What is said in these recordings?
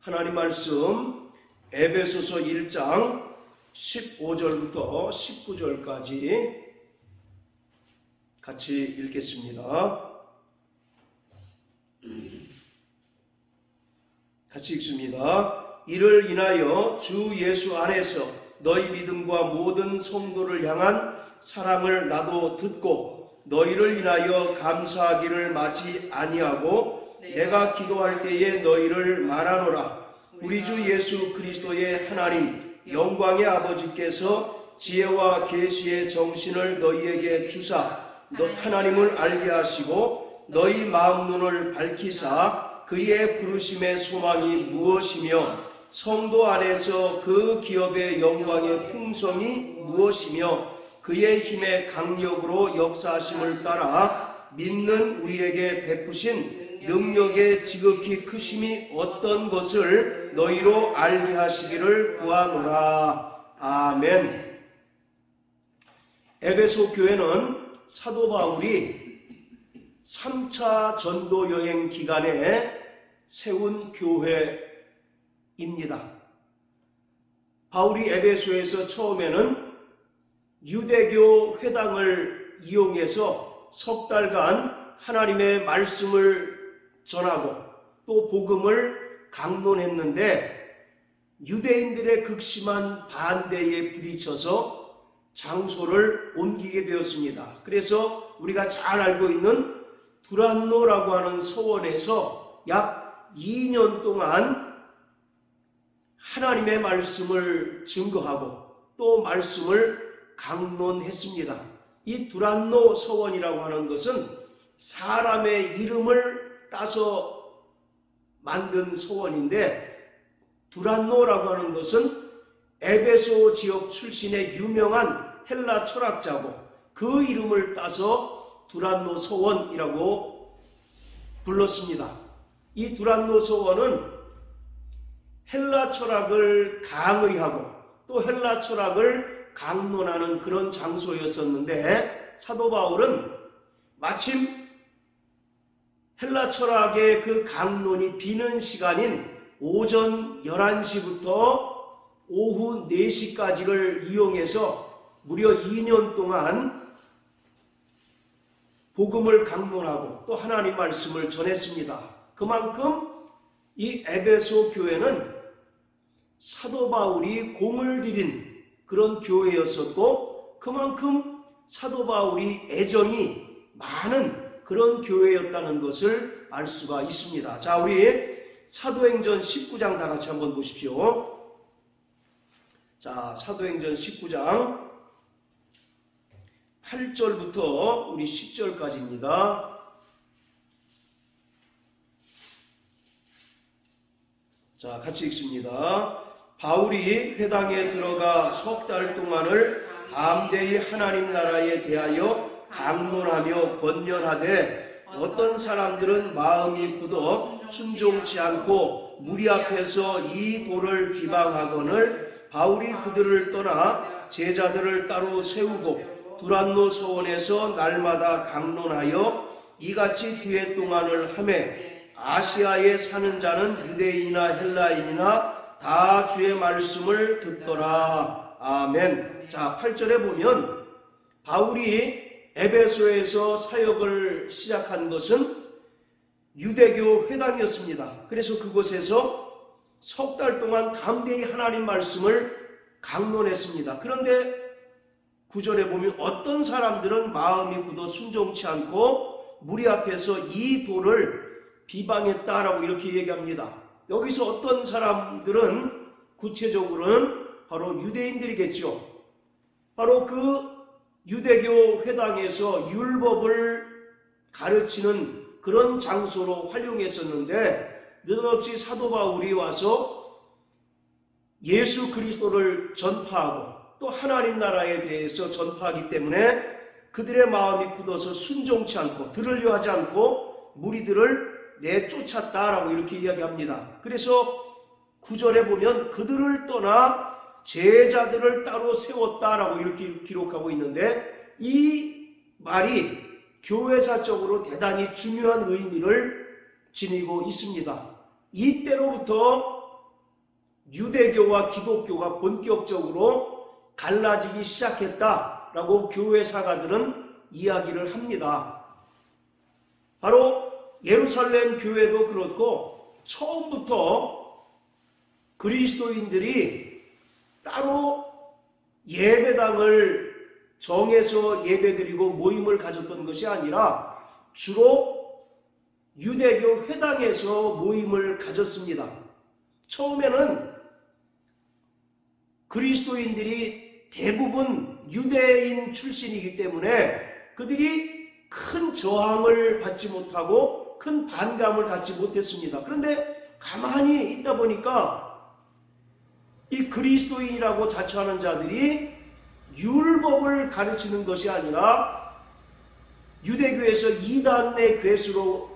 하나님 말씀 에베소서 1장 15절부터 19절까지 같이 읽겠습니다. 같이 읽습니다. 이를 인하여 주 예수 안에서 너희 믿음과 모든 성도를 향한 사랑을 나도 듣고 너희를 인하여 감사하기를 마치 아니하고 내가 기도할 때에 너희를 말하노라. 우리 주 예수 그리스도의 하나님 영광의 아버지께서 지혜와 계시의 정신을 너희에게 주사 하나님을 알게 하시고 너희 마음 눈을 밝히사 그의 부르심의 소망이 무엇이며 성도 안에서 그 기업의 영광의 풍성이 무엇이며 그의 힘의 강력으로 역사하심을 따라 믿는 우리에게 베푸신 능력의 지극히 크심이 어떤 것을 너희로 알게 하시기를 구하노라. 아멘. 에베소 교회는 사도 바울이 3차 전도 여행 기간에 세운 교회입니다. 바울이 에베소에서 처음에는 유대교 회당을 이용해서 석 달간 하나님의 말씀을 전하고 또 복음을 강론했는데 유대인들의 극심한 반대에 부딪혀서 장소를 옮기게 되었습니다. 그래서 우리가 잘 알고 있는 두란노라고 하는 서원에서 약 2년 동안 하나님의 말씀을 증거하고 또 말씀을 강론했습니다. 이 두란노 서원이라고 하는 것은 사람의 이름을 따서 만든 서원인데 두란노라고 하는 것은 에베소 지역 출신의 유명한 헬라 철학자고 그 이름을 따서 두란노 서원이라고 불렀습니다. 이 두란노 서원은 헬라 철학을 강의하고 또 헬라 철학을 강론하는 그런 장소였었는데 사도 바울은 마침 헬라 철학의 그 강론이 비는 시간인 오전 11시부터 오후 4시까지를 이용해서 무려 2년 동안 복음을 강론하고 또 하나님 말씀을 전했습니다. 그만큼 이 에베소 교회는 사도 바울이 공을 들인 그런 교회였었고 그만큼 사도 바울이 애정이 많은 그런 교회였다는 것을 알 수가 있습니다. 자, 우리 사도행전 19장 다 같이 한번 보십시오. 자, 사도행전 19장 8절부터 우리 10절까지입니다. 자, 같이 읽습니다. 바울이 회당에 들어가 석 달 동안을 담대히 하나님 나라에 대하여 강론하며 권면하되 어떤 사람들은 마음이 굳어 순종치 않고 무리 앞에서 이 도를 비방하거늘 바울이 그들을 떠나 제자들을 따로 세우고 두란노 서원에서 날마다 강론하여 이같이 뒤에 동안을 하매 아시아에 사는 자는 유대인이나 헬라인이나 다 주의 말씀을 듣더라. 아멘. 자, 8절에 보면 바울이 에베소에서 사역을 시작한 것은 유대교 회당이었습니다. 그래서 그곳에서 석 달 동안 담대히 하나님 말씀을 강론했습니다. 그런데 9절에 보면 어떤 사람들은 마음이 굳어 순종치 않고 무리 앞에서 이 도를 비방했다라고 이렇게 얘기합니다. 여기서 어떤 사람들은 구체적으로는 바로 유대인들이겠죠. 바로 그 유대교 회당에서 율법을 가르치는 그런 장소로 활용했었는데 느닷없이 사도 바울이 와서 예수 그리스도를 전파하고 또 하나님 나라에 대해서 전파하기 때문에 그들의 마음이 굳어서 순종치 않고 들으려 하지 않고 무리들을 내쫓았다라고 이렇게 이야기합니다. 그래서 9절에 보면 그들을 떠나 제자들을 따로 세웠다라고 이렇게 기록하고 있는데 이 말이 교회사적으로 대단히 중요한 의미를 지니고 있습니다. 이때로부터 유대교와 기독교가 본격적으로 갈라지기 시작했다라고 교회 사가들은 이야기를 합니다. 바로 예루살렘 교회도 그렇고 처음부터 그리스도인들이 따로 예배당을 정해서 예배드리고 모임을 가졌던 것이 아니라 주로 유대교 회당에서 모임을 가졌습니다. 처음에는 그리스도인들이 대부분 유대인 출신이기 때문에 그들이 큰 저항을 받지 못하고 큰 반감을 갖지 못했습니다. 그런데 가만히 있다 보니까 이 그리스도인이라고 자처하는 자들이 율법을 가르치는 것이 아니라 유대교에서 이단의 괴수로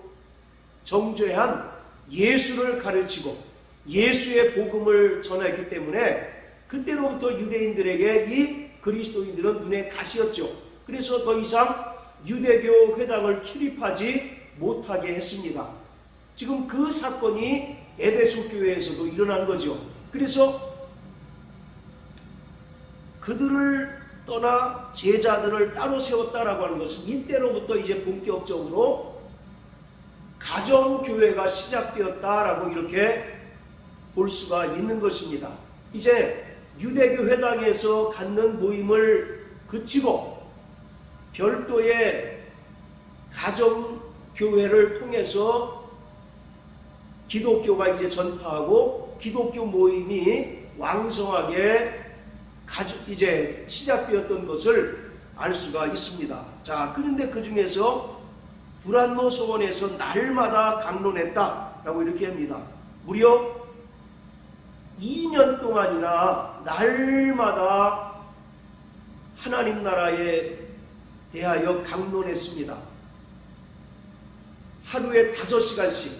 정죄한 예수를 가르치고 예수의 복음을 전했기 때문에 그때로부터 유대인들에게 이 그리스도인들은 눈에 가시였죠. 그래서 더 이상 유대교 회당을 출입하지 못하게 했습니다. 지금 그 사건이 에베소 교회에서도 일어난 거죠. 그래서 그들을 떠나 제자들을 따로 세웠다라고 하는 것은 이때로부터 이제 본격적으로 가정교회가 시작되었다라고 이렇게 볼 수가 있는 것입니다. 이제 유대교 회당에서 갖는 모임을 그치고 별도의 가정교회를 통해서 기독교가 이제 전파하고 기독교 모임이 왕성하게 이제 시작되었던 것을 알 수가 있습니다. 자, 그런데 그 중에서 두란노 서원에서 날마다 강론했다라고 이렇게 합니다. 무려 2년 동안이나 날마다 하나님 나라에 대하여 강론했습니다. 하루에 5시간씩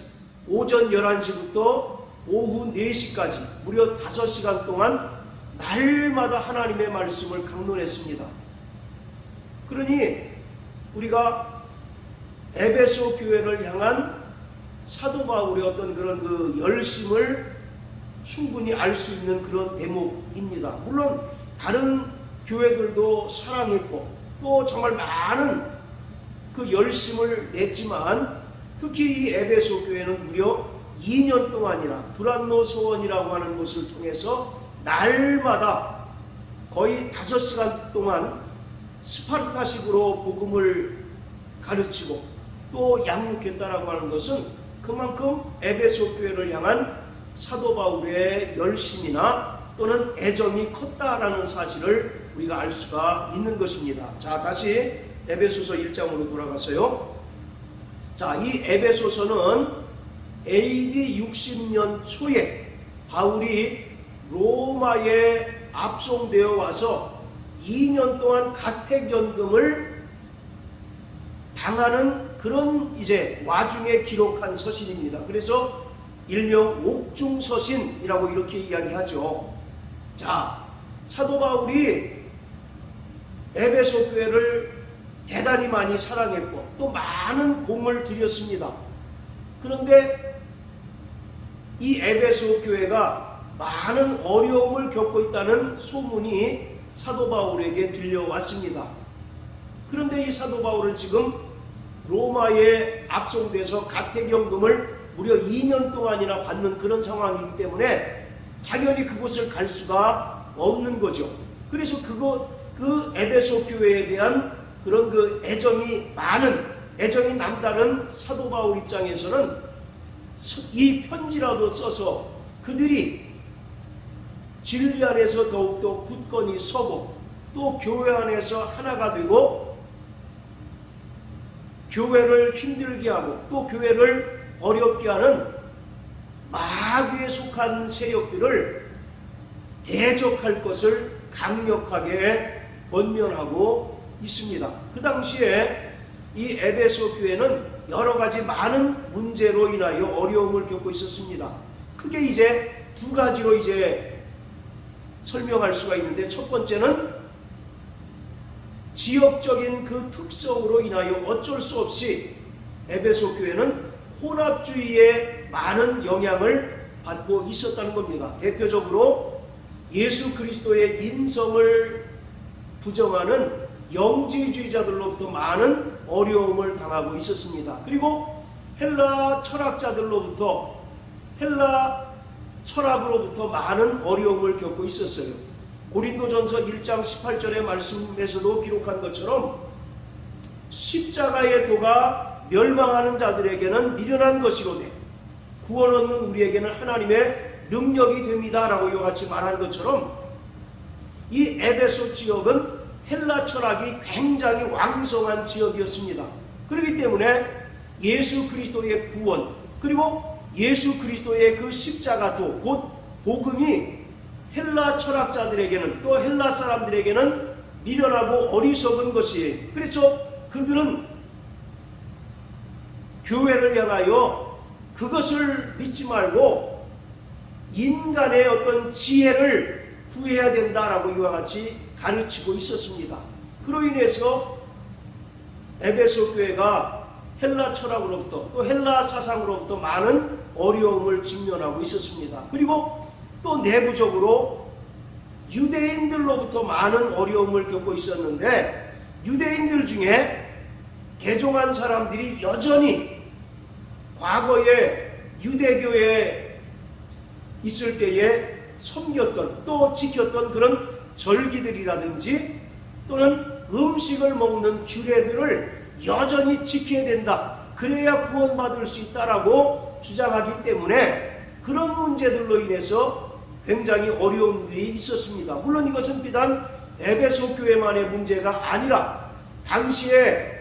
오전 11시부터 오후 4시까지 무려 5시간 동안 날마다 하나님의 말씀을 강론했습니다. 그러니 우리가 에베소 교회를 향한 사도 바울의 어떤 그런 그 열심을 충분히 알 수 있는 그런 대목입니다. 물론 다른 교회들도 사랑했고 또 정말 많은 그 열심을 냈지만 특히 이 에베소 교회는 무려 2년 동안이나 두란노 서원이라고 하는 곳을 통해서 날마다 거의 5시간 동안 스파르타식으로 복음을 가르치고 또 양육했다라고 하는 것은 그만큼 에베소 교회를 향한 사도 바울의 열심이나 또는 애정이 컸다라는 사실을 우리가 알 수가 있는 것입니다. 자, 다시 에베소서 1장으로 돌아가서요. 자, 이 에베소서는 AD 60년 초에 바울이 로마에 압송되어 와서 2년 동안 가택연금을 당하는 그런 이제 와중에 기록한 서신입니다. 그래서 일명 옥중서신이라고 이렇게 이야기하죠. 자, 사도 바울이 에베소 교회를 대단히 많이 사랑했고 또 많은 공을 들였습니다. 그런데 이 에베소 교회가 많은 어려움을 겪고 있다는 소문이 사도 바울에게 들려왔습니다. 그런데 이 사도 바울은 지금 로마에 압송돼서 가택연금을 무려 2년 동안이나 받는 그런 상황이기 때문에 당연히 그곳을 갈 수가 없는 거죠. 그래서 그 에베소 교회에 대한 그런 그 애정이 남다른 사도 바울 입장에서는 이 편지라도 써서 그들이 진리 안에서 더욱더 굳건히 서고 또 교회 안에서 하나가 되고 교회를 힘들게 하고 또 교회를 어렵게 하는 마귀에 속한 세력들을 대적할 것을 강력하게 권면하고 있습니다. 그 당시에 이 에베소 교회는 여러 가지 많은 문제로 인하여 어려움을 겪고 있었습니다. 크게 이제 2가지로 이제 설명할 수가 있는데, 첫 번째는 지역적인 그 특성으로 인하여 어쩔 수 없이 에베소 교회는 혼합주의에 많은 영향을 받고 있었다는 겁니다. 대표적으로 예수 그리스도의 인성을 부정하는 영지주의자들로부터 많은 어려움을 당하고 있었습니다. 그리고 헬라 철학자들로부터, 헬라 철학으로부터 많은 어려움을 겪고 있었어요. 고린도전서 1장 18절의 말씀에서도 기록한 것처럼 십자가의 도가 멸망하는 자들에게는 미련한 것이로되 구원 얻는 우리에게는 하나님의 능력이 됩니다 라고 이와 같이 말한 것처럼 이 에베소 지역은 헬라 철학이 굉장히 왕성한 지역이었습니다. 그렇기 때문에 예수 그리스도의 구원, 그리고 예수 그리스도의 그 십자가도 곧 복음이 헬라 철학자들에게는, 또 헬라 사람들에게는 미련하고 어리석은 것이에요. 그래서 그들은 교회를 향하여 그것을 믿지 말고 인간의 어떤 지혜를 구해야 된다라고 이와 같이 가르치고 있었습니다. 그로 인해서 에베소 교회가 헬라 철학으로부터, 또 헬라 사상으로부터 많은 어려움을 직면하고 있었습니다. 그리고 또 내부적으로 유대인들로부터 많은 어려움을 겪고 있었는데, 유대인들 중에 개종한 사람들이 여전히 과거에 유대교에 있을 때에 섬겼던, 또 지켰던 그런 절기들이라든지 또는 음식을 먹는 규례들을 여전히 지켜야 된다, 그래야 구원받을 수 있다라고 주장하기 때문에 그런 문제들로 인해서 굉장히 어려움들이 있었습니다. 물론 이것은 비단 에베소 교회만의 문제가 아니라 당시에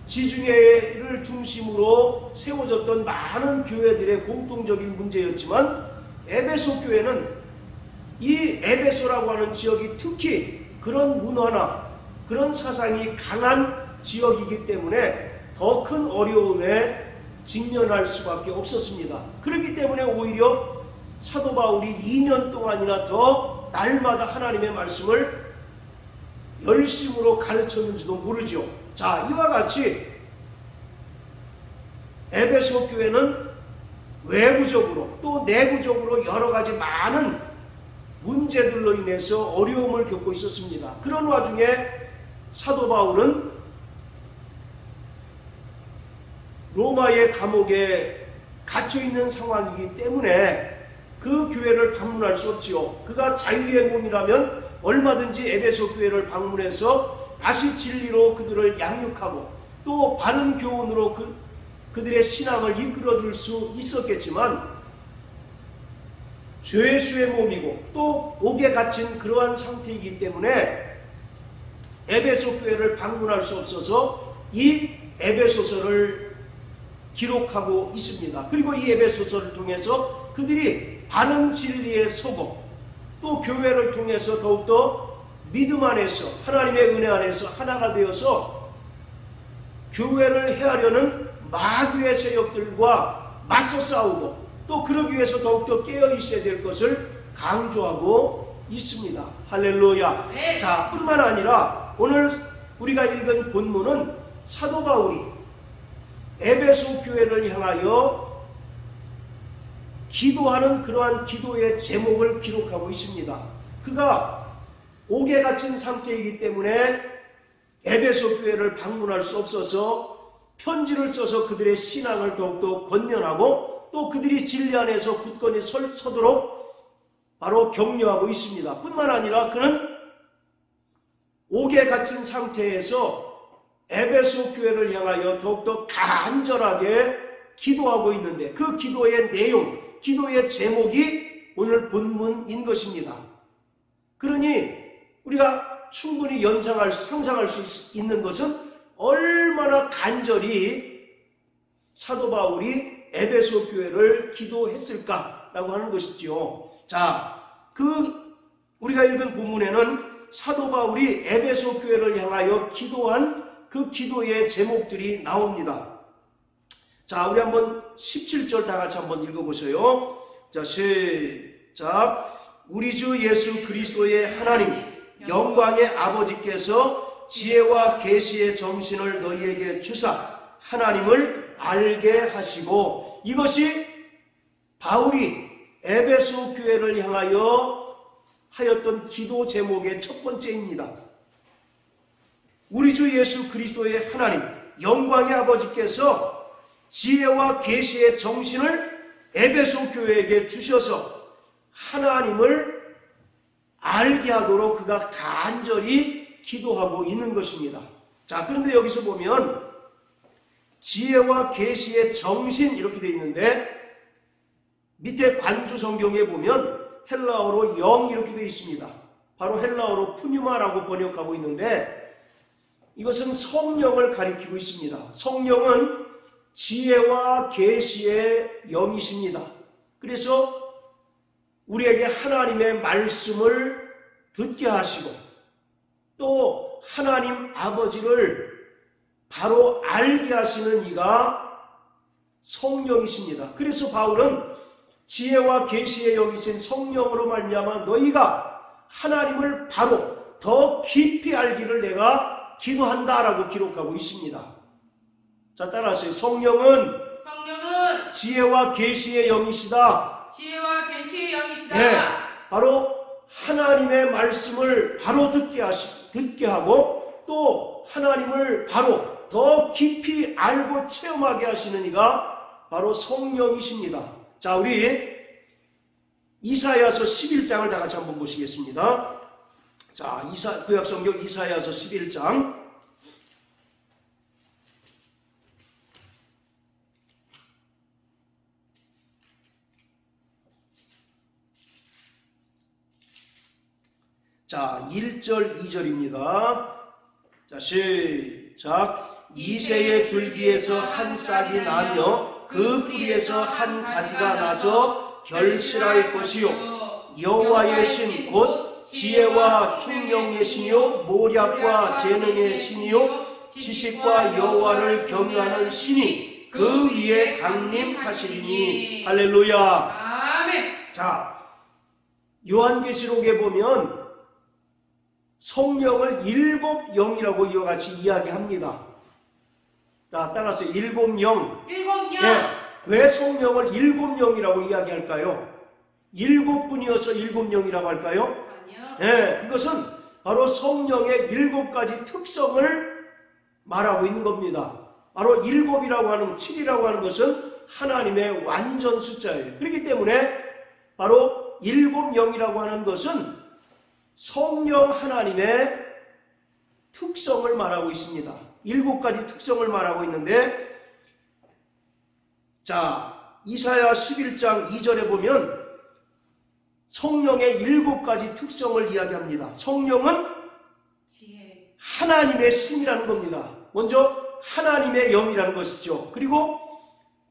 지중해를 중심으로 세워졌던 많은 교회들의 공통적인 문제였지만, 에베소 교회는 이 에베소라고 하는 지역이 특히 그런 문화나 그런 사상이 강한 지역이기 때문에 더 큰 어려움에 직면할 수밖에 없었습니다. 그렇기 때문에 오히려 사도 바울이 2년 동안이나 더 날마다 하나님의 말씀을 열심으로 가르쳤는지도 모르죠. 자, 이와 같이 에베소 교회는 외부적으로 또 내부적으로 여러 가지 많은 문제들로 인해서 어려움을 겪고 있었습니다. 그런 와중에 사도 바울은 로마의 감옥에 갇혀있는 상황이기 때문에 그 교회를 방문할 수 없지요. 그가 자유의 몸이라면 얼마든지 에베소 교회를 방문해서 다시 진리로 그들을 양육하고 또 바른 교훈으로 그들의 신앙을 이끌어줄 수 있었겠지만, 죄수의 몸이고 또 옥에 갇힌 그러한 상태이기 때문에 에베소 교회를 방문할 수 없어서 이 에베소서를 기록하고 있습니다. 그리고 이 에베소서를 통해서 그들이 바른 진리에 서고 또 교회를 통해서 더욱더 믿음 안에서, 하나님의 은혜 안에서 하나가 되어서 교회를 해하려는 마귀의 세력들과 맞서 싸우고 또 그러기 위해서 더욱더 깨어 있어야 될 것을 강조하고 있습니다. 할렐루야. 네. 자, 뿐만 아니라 오늘 우리가 읽은 본문은 사도 바울이 에베소 교회를 향하여 기도하는 그러한 기도의 제목을 기록하고 있습니다. 그가 옥에 갇힌 상태이기 때문에 에베소 교회를 방문할 수 없어서 편지를 써서 그들의 신앙을 더욱더 권면하고 또 그들이 진리 안에서 굳건히 서도록 바로 격려하고 있습니다. 뿐만 아니라 그는 옥에 갇힌 상태에서 에베소 교회를 향하여 더욱더 간절하게 기도하고 있는데, 그 기도의 내용, 기도의 제목이 오늘 본문인 것입니다. 그러니 우리가 충분히 상상할 수 있는 것은 얼마나 간절히 사도 바울이 에베소 교회를 기도했을까라고 하는 것이지요. 자, 우리가 읽은 본문에는 사도 바울이 에베소 교회를 향하여 기도한 그 기도의 제목들이 나옵니다. 자, 우리 한번 17절 다 같이 한번 읽어보세요. 자, 시작. 우리 주 예수 그리스도의 하나님 영광의 아버지께서 지혜와 계시의 정신을 너희에게 주사 하나님을 알게 하시고, 이것이 바울이 에베소 교회를 향하여 하였던 기도 제목의 첫 번째입니다. 우리 주 예수 그리스도의 하나님, 영광의 아버지께서 지혜와 계시의 정신을 에베소 교회에게 주셔서 하나님을 알게 하도록 그가 간절히 기도하고 있는 것입니다. 자, 그런데 여기서 보면 지혜와 계시의 정신 이렇게 되어 있는데 밑에 관주 성경에 보면 헬라어로 영 이렇게 되어 있습니다. 바로 헬라어로 푸뉴마라고 번역하고 있는데 이것은 성령을 가리키고 있습니다. 성령은 지혜와 계시의 영이십니다. 그래서 우리에게 하나님의 말씀을 듣게 하시고 또 하나님 아버지를 바로 알게 하시는 이가 성령이십니다. 그래서 바울은 지혜와 계시의 영이신 성령으로 말미암아 너희가 하나님을 바로 더 깊이 알기를 내가 기도한다라고 기록하고 있습니다. 자, 따라하세요. 성령은 지혜와 계시의 영이시다. 지혜와 계시의 영이시다. 네, 바로 하나님의 말씀을 바로 듣게 하고 또 하나님을 바로 더 깊이 알고 체험하게 하시는 이가 바로 성령이십니다. 자, 우리 이사야서 11장을 다 같이 한번 보시겠습니다. 자, 구약성경 이사야서 11장. 자, 1절, 2절입니다. 자, 시작. 이새의 줄기에서 한 싹이 나며 그 뿌리에서 한 가지가 나서 결실할 것이요 여호와의 신 곧 지혜와 총명의 신이요 모략과 재능의 신이요 지식과 여호와를 경유하는 신이 그 위에 강림하시리니. 할렐루야. 아멘. 자, 요한계시록에 보면 성령을 7영이라고 이와 같이 이야기합니다. 자, 따라서 7영. 네, 왜 성령을 7영이라고 이야기할까요? 7분이어서 7영이라고 할까요? 아니요. 네, 그것은 바로 성령의 7가지 특성을 말하고 있는 겁니다. 바로 7이라고 하는 7이라고 하는 것은 하나님의 완전 숫자예요. 그렇기 때문에 바로 7영이라고 하는 것은 성령 하나님의 특성을 말하고 있습니다. 7가지 특성을 말하고 있는데, 자, 이사야 11장 2절에 보면 성령의 7가지 특성을 이야기합니다. 성령은 지혜. 하나님의 신이라는 겁니다. 먼저 하나님의 영이라는 것이죠. 그리고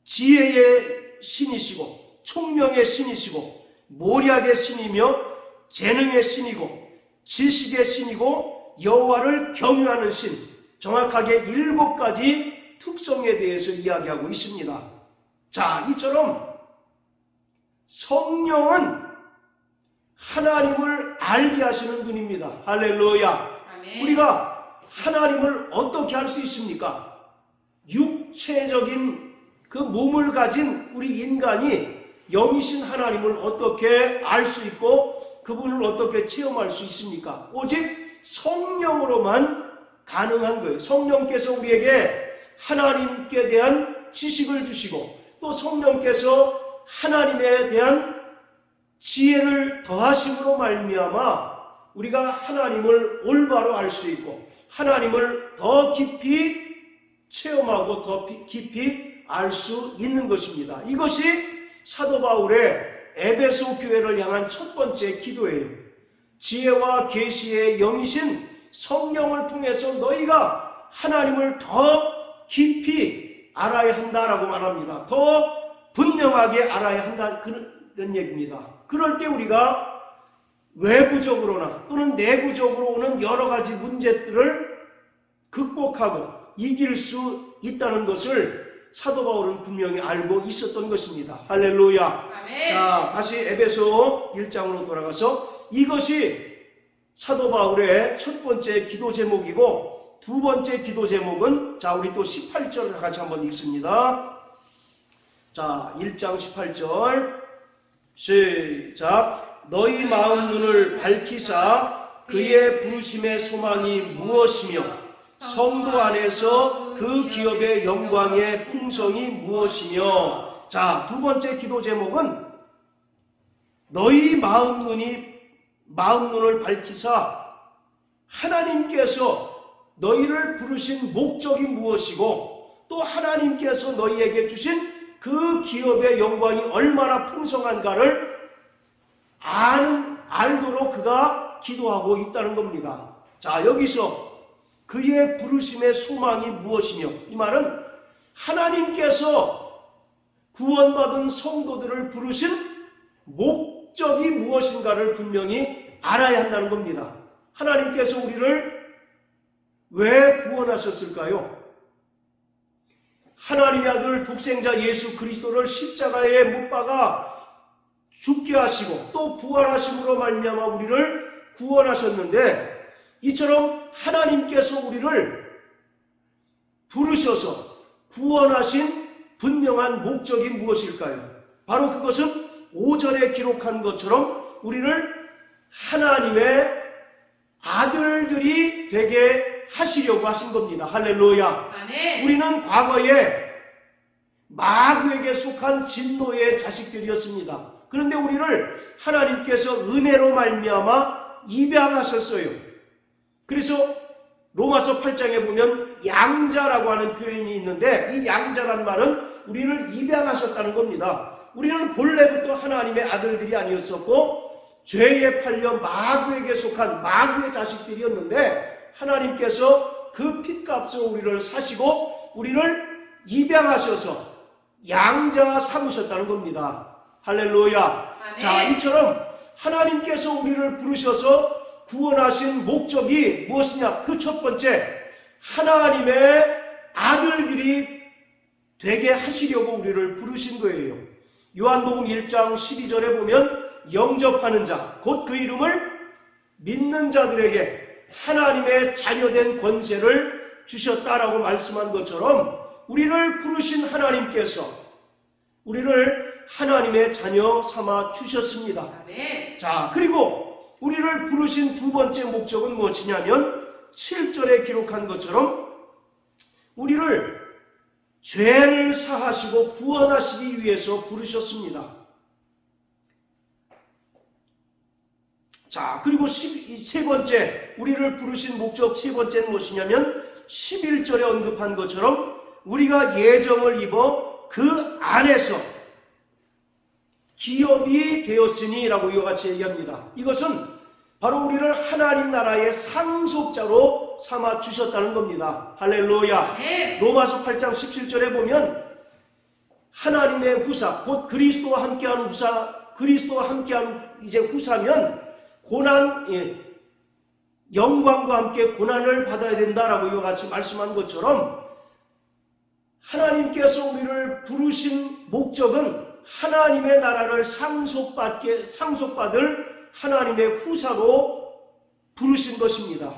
지혜의 신이시고 총명의 신이시고 모략의 신이며 재능의 신이고 지식의 신이고 여호와를 경유하는 신, 정확하게 7가지 특성에 대해서 이야기하고 있습니다. 자, 이처럼 성령은 하나님을 알게 하시는 분입니다. 할렐루야. 아멘. 우리가 하나님을 어떻게 할 수 있습니까? 육체적인 그 몸을 가진 우리 인간이 영이신 하나님을 어떻게 알 수 있고 그분을 어떻게 체험할 수 있습니까? 오직 성령으로만 가능한 거예요. 성령께서 우리에게 하나님께 대한 지식을 주시고 또 성령께서 하나님에 대한 지혜를 더하심으로 말미암아 우리가 하나님을 올바로 알 수 있고 하나님을 더 깊이 체험하고 더 깊이 알 수 있는 것입니다. 이것이 사도 바울의 에베소 교회를 향한 첫 번째 기도예요. 지혜와 계시의 영이신 성령을 통해서 너희가 하나님을 더 깊이 알아야 한다라고 말합니다. 더 분명하게 알아야 한다, 그런 얘기입니다. 그럴 때 우리가 외부적으로나 또는 내부적으로 오는 여러 가지 문제들을 극복하고 이길 수 있다는 것을 사도 바울은 분명히 알고 있었던 것입니다. 할렐루야. 아멘. 자, 다시 에베소 1장으로 돌아가서 이것이 사도 바울의 첫 번째 기도 제목이고 두 번째 기도 제목은, 자, 우리 또 18절 같이 한번 읽습니다. 자, 1장 18절. 시작. 너희 마음 눈을 밝히사 그의 부르심의 소망이 무엇이며 성도 안에서 그 기업의 영광의 풍성이 무엇이며. 자, 두 번째 기도 제목은 너희 마음 눈을 밝히사 하나님께서 너희를 부르신 목적이 무엇이고 또 하나님께서 너희에게 주신 그 기업의 영광이 얼마나 풍성한가를 알도록 그가 기도하고 있다는 겁니다. 자, 여기서 그의 부르심의 소망이 무엇이며, 이 말은 하나님께서 구원받은 성도들을 부르신 목적이 무엇인가를 분명히 알아야 한다는 겁니다. 하나님께서 우리를 왜 구원하셨을까요? 하나님의 아들 독생자 예수 그리스도를 십자가에 못 박아 죽게 하시고 또 부활하심으로 말미암아 우리를 구원하셨는데, 이처럼 하나님께서 우리를 부르셔서 구원하신 분명한 목적이 무엇일까요? 바로 그것은 5절에 기록한 것처럼 우리를 하나님의 아들들이 되게 하시려고 하신 겁니다. 할렐루야. 아멘. 우리는 과거에 마귀에게 속한 진노의 자식들이었습니다. 그런데 우리를 하나님께서 은혜로 말미암아 입양하셨어요. 그래서 로마서 8장에 보면 양자라고 하는 표현이 있는데, 이 양자란 말은 우리를 입양하셨다는 겁니다. 우리는 본래부터 하나님의 아들들이 아니었었고 죄에 팔려 마귀에게 속한 마귀의 자식들이었는데, 하나님께서 그 핏값으로 우리를 사시고 우리를 입양하셔서 양자 삼으셨다는 겁니다. 할렐루야. 아멘. 자, 이처럼 하나님께서 우리를 부르셔서 구원하신 목적이 무엇이냐? 그 첫 번째, 하나님의 아들들이 되게 하시려고 우리를 부르신 거예요. 요한복음 1장 12절에 보면 영접하는 자, 곧 그 이름을 믿는 자들에게 하나님의 자녀된 권세를 주셨다라고 말씀한 것처럼 우리를 부르신 하나님께서 우리를 하나님의 자녀 삼아 주셨습니다. 아멘. 자, 그리고 우리를 부르신 두 번째 목적은 무엇이냐면 7절에 기록한 것처럼 우리를 죄를 사하시고 구원하시기 위해서 부르셨습니다. 자, 그리고 세 번째, 우리를 부르신 목적 세 번째는 무엇이냐면 11절에 언급한 것처럼 우리가 예정을 입어 그 안에서 기업이 되었으니 라고 이와 같이 얘기합니다. 이것은 바로 우리를 하나님 나라의 상속자로 삼아 주셨다는 겁니다. 할렐루야. 네. 로마서 8장 17절에 보면 하나님의 후사, 곧 그리스도와 함께하는 후사, 그리스도와 함께하는 이제 후사면 고난, 영광과 함께 고난을 받아야 된다라고 이와 같이 말씀한 것처럼 하나님께서 우리를 부르신 목적은 하나님의 나라를 상속받을 하나님의 후사로 부르신 것입니다.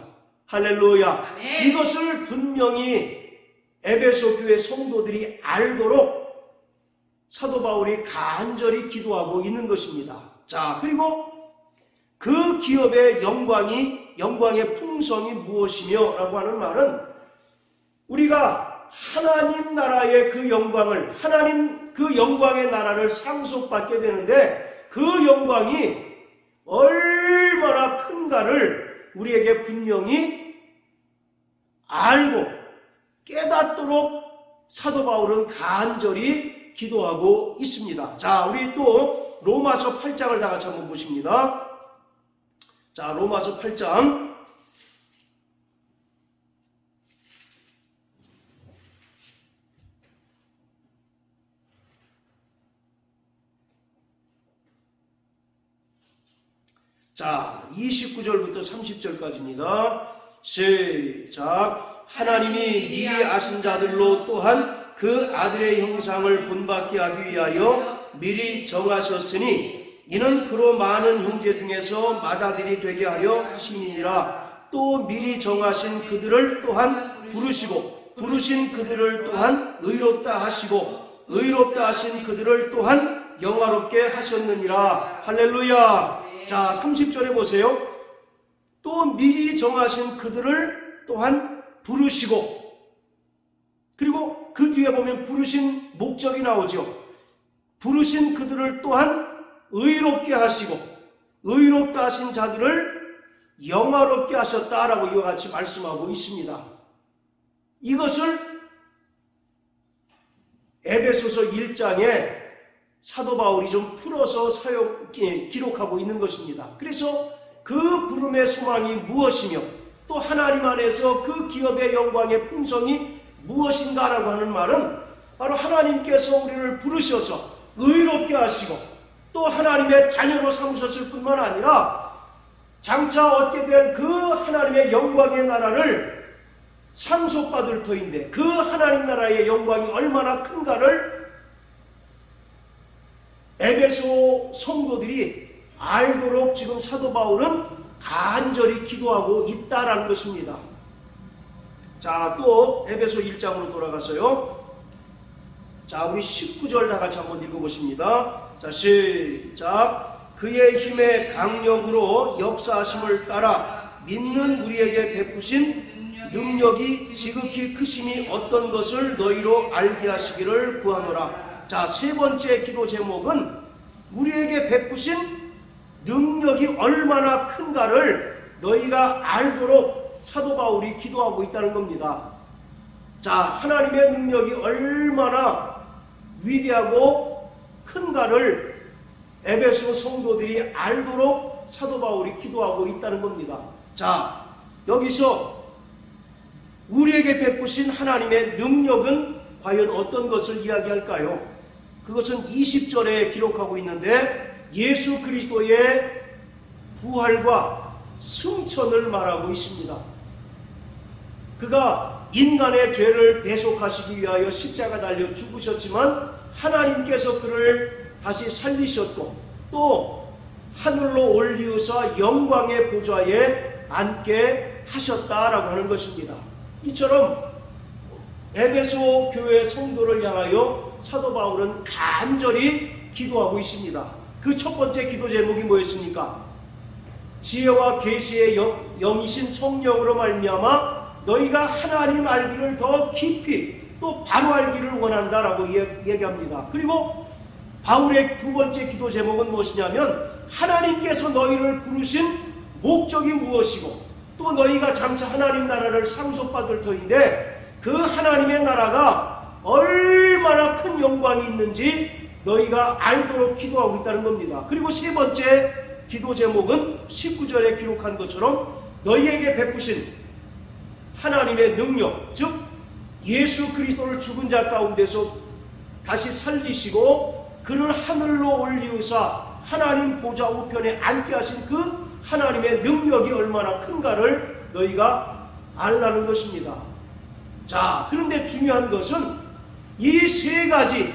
할렐루야. 아멘. 이것을 분명히 에베소 교회 성도들이 알도록 사도 바울이 간절히 기도하고 있는 것입니다. 자, 그리고 그 기업의 영광의 풍성이 무엇이며 라고 하는 말은 우리가 하나님 나라의 그 영광을, 하나님 그 영광의 나라를 상속받게 되는데 그 영광이 얼마나 큰가를 우리에게 분명히 알고 깨닫도록 사도 바울은 간절히 기도하고 있습니다. 자, 우리 또 로마서 8장을 다 같이 한번 보십니다. 자, 로마서 8장. 자, 29절부터 30절까지입니다. 시작. 하나님이 미리 아신 자들로 또한 그 아들의 형상을 본받게 하기 위하여 미리 정하셨으니 이는 그로 많은 형제 중에서 맏아들이 되게 하려 하심이니라. 또 미리 정하신 그들을 또한 부르시고 부르신 그들을 또한 의롭다 하시고 의롭다 하신 그들을 또한 영화롭게 하셨느니라. 할렐루야. 네. 자, 30절에 보세요. 또 미리 정하신 그들을 또한 부르시고, 그리고 그 뒤에 보면 부르신 목적이 나오죠. 부르신 그들을 또한 의롭게 하시고, 의롭다 하신 자들을 영화롭게 하셨다라고 이와 같이 말씀하고 있습니다. 이것을 에베소서 1장에 사도 바울이 좀 풀어서 기록하고 있는 것입니다. 그래서 그 부름의 소망이 무엇이며 또 하나님 안에서 그 기업의 영광의 풍성이 무엇인가라고 하는 말은 바로 하나님께서 우리를 부르셔서 의롭게 하시고 또 하나님의 자녀로 삼으셨을 뿐만 아니라 장차 얻게 될 그 하나님의 영광의 나라를 상속받을 터인데 그 하나님 나라의 영광이 얼마나 큰가를 에베소 성도들이 알도록 지금 사도 바울은 간절히 기도하고 있다라는 것입니다. 자, 또 에베소 1장으로 돌아가서요. 자, 우리 19절 다 같이 한번 읽어보십니다. 자, 시작. 그의 힘의 강력으로 역사하심을 따라 믿는 우리에게 베푸신 능력이 지극히 크심이 어떤 것을 너희로 알게 하시기를 구하노라. 자, 세 번째 기도 제목은 우리에게 베푸신 능력이 얼마나 큰가를 너희가 알도록 사도 바울이 기도하고 있다는 겁니다. 자, 하나님의 능력이 얼마나 위대하고 큰가를 에베소 성도들이 알도록 사도 바울이 기도하고 있다는 겁니다. 자, 여기서 우리에게 베푸신 하나님의 능력은 과연 어떤 것을 이야기할까요? 그것은 20절에 기록하고 있는데 예수 그리스도의 부활과 승천을 말하고 있습니다. 그가 인간의 죄를 대속하시기 위하여 십자가 달려 죽으셨지만 하나님께서 그를 다시 살리셨고 또 하늘로 올리우사 영광의 보좌에 앉게 하셨다라고 하는 것입니다. 이처럼 에베소 교회 성도를 향하여 사도 바울은 간절히 기도하고 있습니다. 그 첫 번째 기도 제목이 뭐였습니까? 지혜와 계시의 영이신 성령으로 말미암아 너희가 하나님 알기를 더 깊이 또 바로 알기를 원한다라고 얘기합니다. 그리고 바울의 두 번째 기도 제목은 무엇이냐면 하나님께서 너희를 부르신 목적이 무엇이고 또 너희가 장차 하나님 나라를 상속받을 터인데 그 하나님의 나라가 얼마나 큰 영광이 있는지 너희가 알도록 기도하고 있다는 겁니다. 그리고 세 번째 기도 제목은 19절에 기록한 것처럼 너희에게 베푸신 하나님의 능력, 즉 예수 그리스도를 죽은 자 가운데서 다시 살리시고 그를 하늘로 올리우사 하나님 보좌 우편에 앉게 하신 그 하나님의 능력이 얼마나 큰가를 너희가 알라는 것입니다. 자, 그런데 중요한 것은 이 세 가지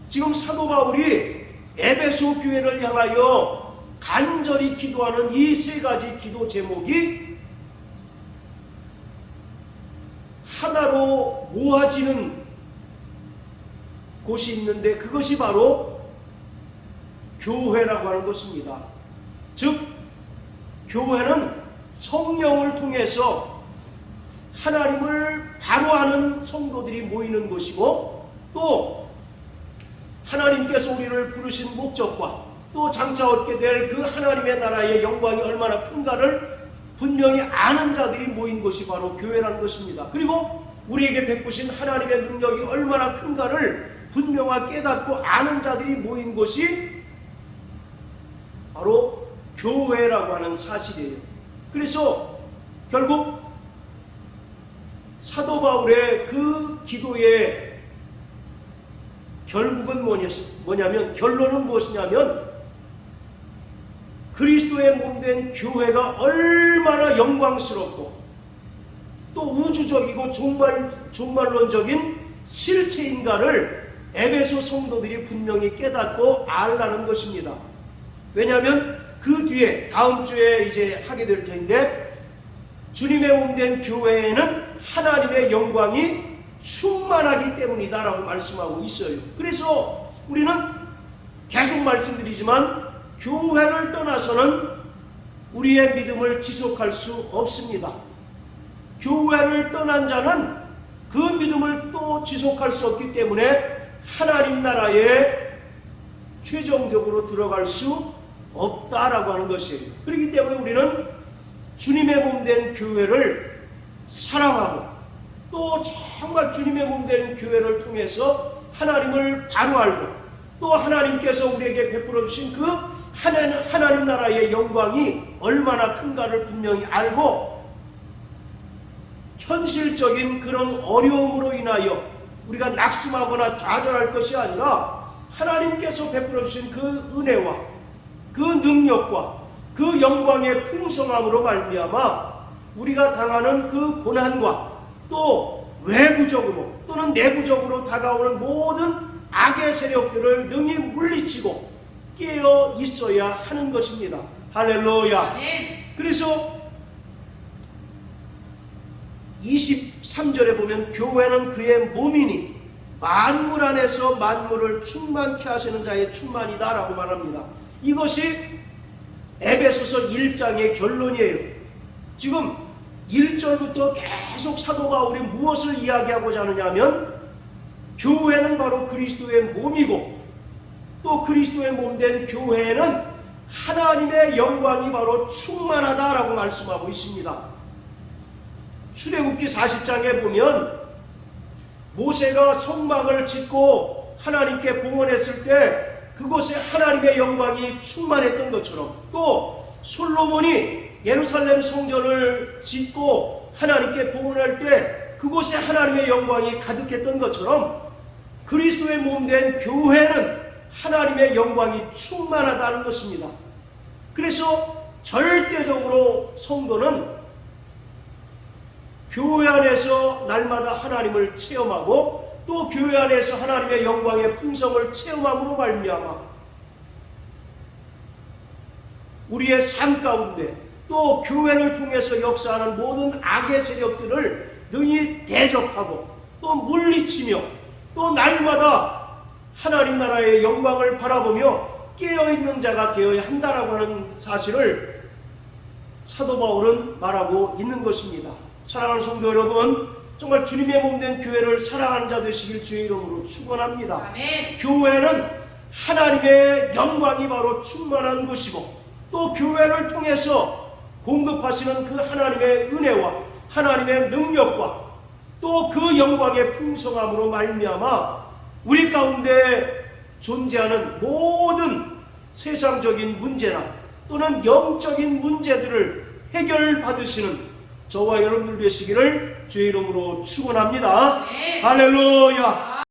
지금 사도 바울이 에베소 교회를 향하여 간절히 기도하는 이 세 가지 기도 제목이 하나로 모아지는 곳이 있는데 그것이 바로 교회라고 하는 것입니다. 즉 교회는 성령을 통해서 하나님을 바로 아는 성도들이 모이는 곳이고 또 하나님께서 우리를 부르신 목적과 또 장차 얻게 될 그 하나님의 나라의 영광이 얼마나 큰가를 분명히 아는 자들이 모인 곳이 바로 교회라는 것입니다. 그리고 우리에게 베푸신 하나님의 능력이 얼마나 큰가를 분명하게 깨닫고 아는 자들이 모인 곳이 바로 교회라고 하는 사실이에요. 그래서 결국 사도 바울의 그 기도의 결국은 뭐냐면 결론은 무엇이냐면 그리스도의 몸된 교회가 얼마나 영광스럽고 또 우주적이고 종말론적인 실체인가를 에베소 성도들이 분명히 깨닫고 알라는 것입니다. 왜냐하면 그 뒤에 다음 주에 이제 하게 될 텐데 주님의 몸된 교회에는 하나님의 영광이 충만하기 때문이다라고 말씀하고 있어요. 그래서 우리는 계속 말씀드리지만 교회를 떠나서는 우리의 믿음을 지속할 수 없습니다. 교회를 떠난 자는 그 믿음을 또 지속할 수 없기 때문에 하나님 나라에 최종적으로 들어갈 수 없다라고 하는 것이에요. 그렇기 때문에 우리는 주님의 몸된 교회를 사랑하고 또 정말 주님의 몸된 교회를 통해서 하나님을 바로 알고 또 하나님께서 우리에게 베풀어 주신 그 하나님 나라의 영광이 얼마나 큰가를 분명히 알고 현실적인 그런 어려움으로 인하여 우리가 낙심하거나 좌절할 것이 아니라 하나님께서 베풀어 주신 그 은혜와 그 능력과 그 영광의 풍성함으로 말미암아 우리가 당하는 그 고난과 또 외부적으로 또는 내부적으로 다가오는 모든 악의 세력들을 능히 물리치고 깨어 있어야 하는 것입니다. 할렐루야. 아멘. 그래서 23절에 보면 교회는 그의 몸이니 만물 안에서 만물을 충만케 하시는 자의 충만이다 라고 말합니다. 이것이 에베소서 1장의 결론이에요. 지금 1절부터 계속 사도 바울이 무엇을 이야기하고자 하느냐면 교회는 바로 그리스도의 몸이고 또 그리스도의 몸된 교회에는 하나님의 영광이 바로 충만하다라고 말씀하고 있습니다. 출애굽기 40장에 보면 모세가 성막을 짓고 하나님께 봉헌했을 때 그곳에 하나님의 영광이 충만했던 것처럼 또 솔로몬이 예루살렘 성전을 짓고 하나님께 봉헌할 때 그곳에 하나님의 영광이 가득했던 것처럼 그리스도의 몸된 교회는 하나님의 영광이 충만하다는 것입니다. 그래서 절대적으로 성도는 교회 안에서 날마다 하나님을 체험하고 또 교회 안에서 하나님의 영광의 풍성을 체험함으로 말미암아 우리의 삶 가운데 또 교회를 통해서 역사하는 모든 악의 세력들을 능히 대적하고 또 물리치며 또 날마다 하나님 나라의 영광을 바라보며 깨어있는 자가 되어야 한다라고 하는 사실을 사도 바울은 말하고 있는 것입니다. 사랑하는 성도 여러분, 정말 주님의 몸된 교회를 사랑하는 자 되시길 주의 이름으로 축원합니다. 아멘. 교회는 하나님의 영광이 바로 충만한 것이고 또 교회를 통해서 공급하시는 그 하나님의 은혜와 하나님의 능력과 또 그 영광의 풍성함으로 말미암아 우리 가운데 존재하는 모든 세상적인 문제나 또는 영적인 문제들을 해결받으시는 저와 여러분들 되시기를 주의 이름으로 축원합니다. 아멘. 할렐루야.